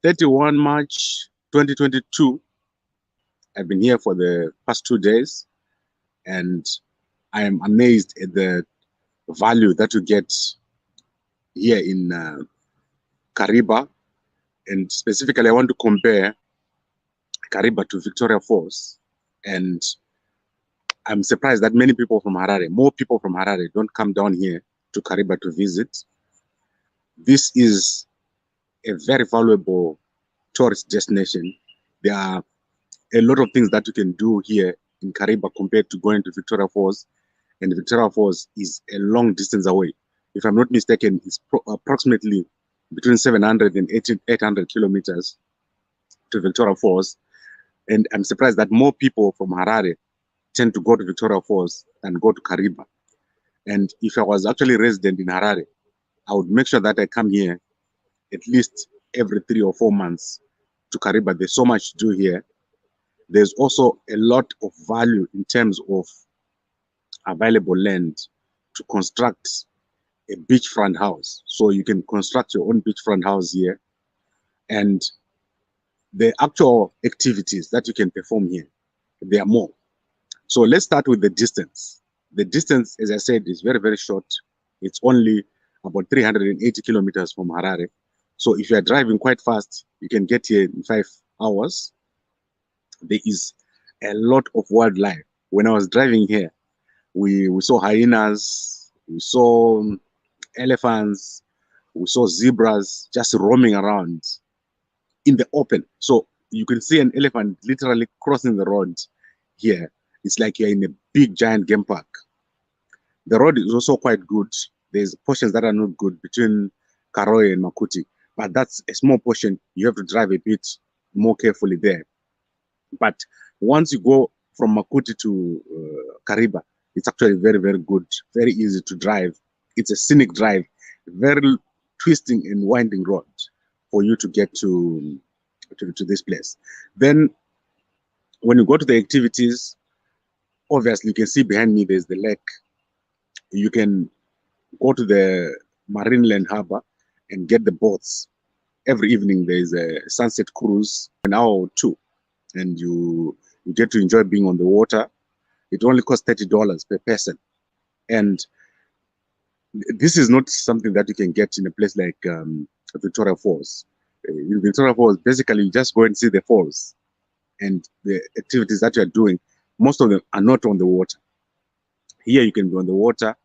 31 March 2022. I've been here for the past 2 days, and I am amazed at the value that you get here in Kariba. And specifically, I want to compare Kariba to Victoria Falls. And I'm surprised that many people from Harare, more people from Harare, don't come down here to Kariba to visit. This is a very valuable tourist destination. There are a lot of things that you can do here in Kariba compared to going to Victoria Falls. And Victoria Falls is a long distance away. If I'm not mistaken, it's approximately between 700 and 800 kilometers to Victoria Falls. And I'm surprised that more people from Harare tend to go to Victoria Falls than go to Kariba. And if I was actually resident in Harare, I would make sure that I come here at least every 3 or 4 months to Kariba. There's so much to do here. There's also a lot of value in terms of available land to construct a beachfront house. So you can construct your own beachfront house here. And the actual activities that you can perform here, there are more. So let's start with the distance. The distance, as I said, is very, very short. It's only about 380 kilometers from Harare. So if you are driving quite fast, you can get here in 5 hours. There is a lot of wildlife. When I was driving here, we saw hyenas, we saw elephants, we saw zebras just roaming around in the open. So you can see an elephant literally crossing the road here. It's like you're in a big giant game park. The road is also quite good. There's portions that are not good between Karoye and Makuti, but that's a small portion. You have to drive a bit more carefully there. But once you go from Makuti to Kariba, it's actually very, very good, very easy to drive. It's a scenic drive, very twisting and winding road for you to get to this place. Then when you go to the activities, obviously you can see behind me there's the lake. You can go to the Marineland Harbor and get the boats. Every evening there is a sunset cruise, an hour or two, and you get to enjoy being on the water. It only costs $30 per person. And this is not something that you can get in a place like Victoria Falls. In Victoria Falls, basically you just go and see the falls, and the activities that you're doing, most of them are not on the water. Here you can be on the water,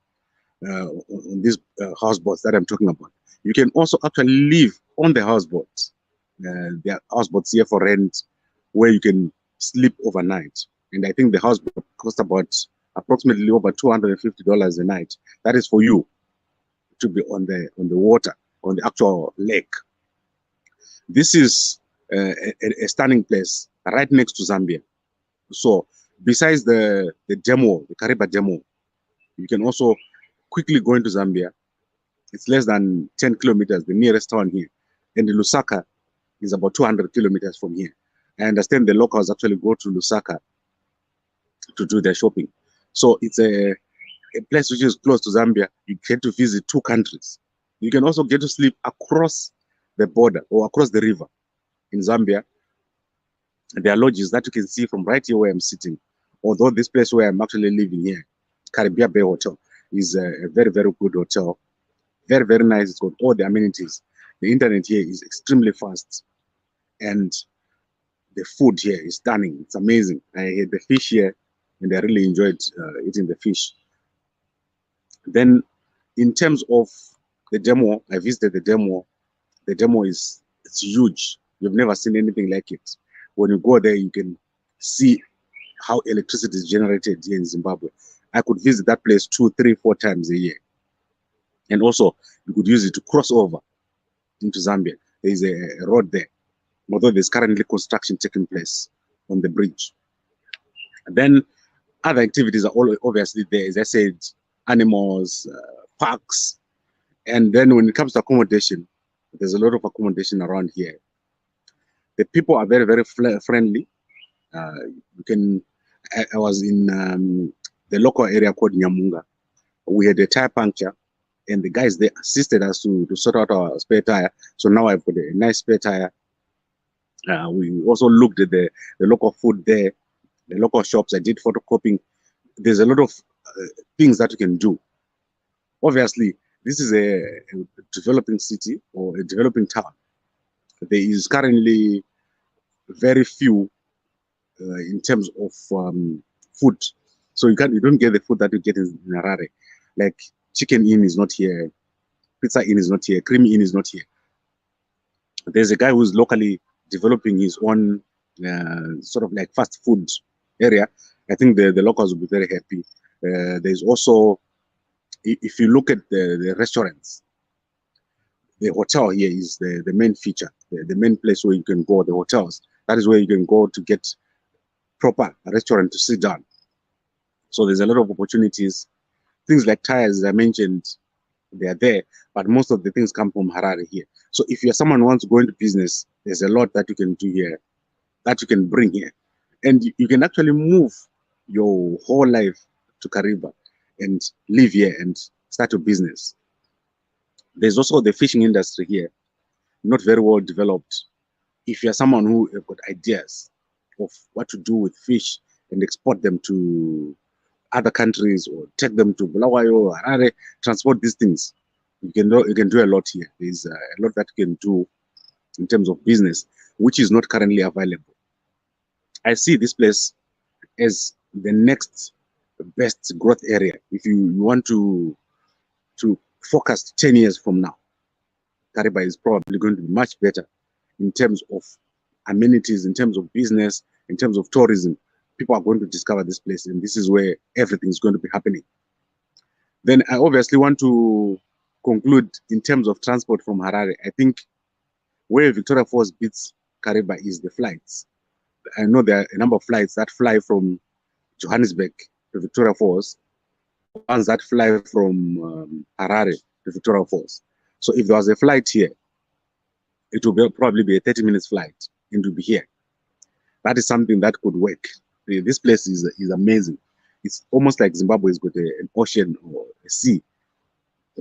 on these houseboats that I'm talking about. You can also actually live on the houseboats. There are houseboats here for rent where you can sleep overnight. And I think the houseboat costs about approximately over $250 a night. That is for you to be on the water, on the actual lake. This is a stunning place right next to Zambia. So besides the demo, the Kariba demo, you can also quickly go into Zambia. It's less than 10 kilometers, the nearest town here. And Lusaka is about 200 kilometers from here. I understand the locals actually go to Lusaka to do their shopping. So it's a place which is close to Zambia. You get to visit 2 countries. You can also get to sleep across the border or across the river in Zambia. There are lodges that you can see from right here where I'm sitting. Although this place where I'm actually living here, Kariba Bay Hotel, is a very, very good hotel. Very, very nice. It's got all the amenities. The internet here is extremely fast. And the food here is stunning. It's amazing. I had the fish here, and I really enjoyed eating the fish. Then, in terms of the demo, I visited the demo. The demo it's huge. You've never seen anything like it. When you go there, you can see how electricity is generated here in Zimbabwe. I could visit that place 2, 3, 4 times a year. And also, you could use it to cross over into Zambia. There is a road there, although there's currently construction taking place on the bridge. And then other activities are all obviously there. As I said, animals, parks. And then when it comes to accommodation, there's a lot of accommodation around here. The people are very, very friendly. I was in the local area called Nyamunga. We had a tire puncture, and the guys they assisted us to sort out our spare tire. So now I've got a nice spare tire. We also looked at the local food there, the local shops. I did photocopying. There's a lot of things that you can do. Obviously, this is a developing city or a developing town. There is currently very few in terms of food. So you don't get the food that you get in Harare. Like Chicken Inn is not here, Pizza Inn is not here, Creamy Inn is not here. There's a guy who's locally developing his own sort of like fast food area. I think the locals will be very happy. There's also, if you look at the restaurants, the hotel here is the main feature, the main place where you can go, the hotels. That is where you can go to get proper restaurant to sit down. So there's a lot of opportunities. Things like tires, as I mentioned, they are there, but most of the things come from Harare here. So if you're someone who wants to go into business, there's a lot that you can do here, that you can bring here. And you can actually move your whole life to Kariba and live here and start a business. There's also the fishing industry here, not very well developed. If you're someone who have got ideas of what to do with fish and export them to other countries or take them to Bulawayo, Harare, transport these things, you can do a lot here. There's a lot that you can do in terms of business, which is not currently available. I see this place as the next best growth area. If you want to focus 10 years from now, Kariba is probably going to be much better in terms of amenities, in terms of business, in terms of tourism. People are going to discover this place, and this is where everything is going to be happening. Then I obviously want to conclude in terms of transport from Harare. I think where Victoria Falls beats Kariba is the flights. I know there are a number of flights that fly from Johannesburg to Victoria Falls, ones that fly from Harare to Victoria Falls. So if there was a flight here, it would probably be a 30 minutes flight and to be here. That is something that could work. This place is amazing. It's almost like Zimbabwe has got an ocean or a sea,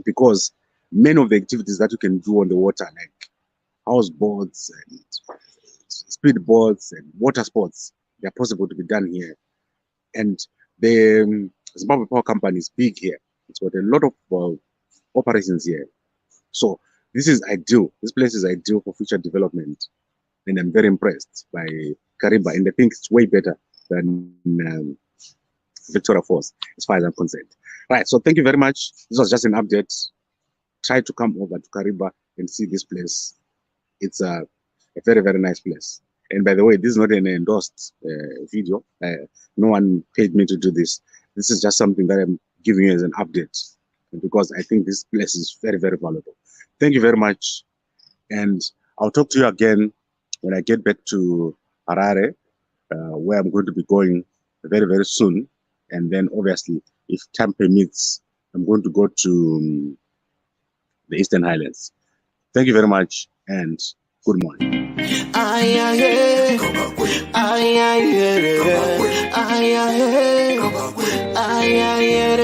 because many of the activities that you can do on the water, like houseboats and speedboats and water sports, they're possible to be done here. And the Zimbabwe Power Company is big here. It's got a lot of operations here. So this is ideal. This place is ideal for future development. And I'm very impressed by Kariba, and I think it's way better than Victoria Falls, as far as I'm concerned. Right, so thank you very much. This was just an update. Try to come over to Kariba and see this place. It's a very, very nice place. And by the way, this is not an endorsed video. No one paid me to do this. This is just something that I'm giving you as an update, because I think this place is very, very valuable. Thank you very much. And I'll talk to you again when I get back to Harare, where I'm going to be going very, very soon. And then obviously, if time permits, I'm going to go to the Eastern Highlands. Thank you very much, and good morning.